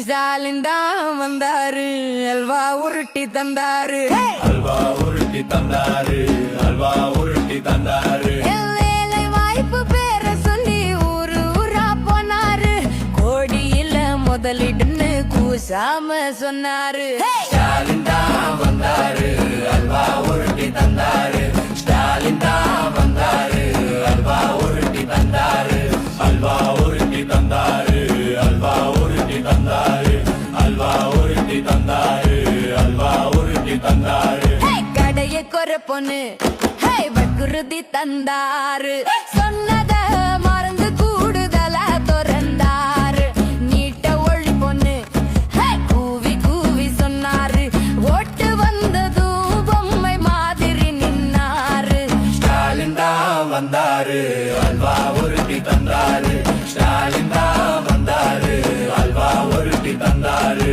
ஸ்டாலின் தான் வந்தாரு, அல்வா உருட்டி தந்தாரு, அல்வா உருட்டி தந்தாரு, அல்வா உருட்டி தந்தாரு. வேலை வாய்ப்பு பேர சொல்லி ஊரு ஊரா போனாரு, கோடியில முதலிடுன்னு கூசாம சொன்னாரு. ஸ்டாலின் தான் வந்தாரு, அல்வா உருட்டி தந்தாரு. ஸ்டாலின் தான் வந்தாரு, அல்வா உருட்டி தந்தாரு, அல்வா உருட்டி தந்தாரு, அல்வா உருட்டி தந்தாரு, அல்வா உருட்டி தந்தாரு, அல்வா உருட்டி தந்தாரு. கடைய குறை பொண்ணு வக்குறுதி தந்தாரு, சொன்னத மறந்து கூடுதலா திறந்தாரு. நீட்ட ஒளி பொண்ணு கூவி கூவி சொன்னாரு, ஓட்டு வந்ததும் பொம்மை மாதிரி நின்னாரு. ஸ்டாலின் தான் வந்தாரு, அல்வா உருட்டி தந்தாரு. ஸ்டாலின் தான் வந்தாரு, அல்வா உருட்டி தந்தாரு.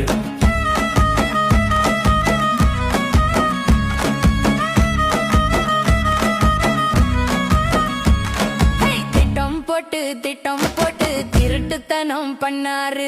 திட்டம் போட்டு திருட்டுத்தனம் பண்ணாரு.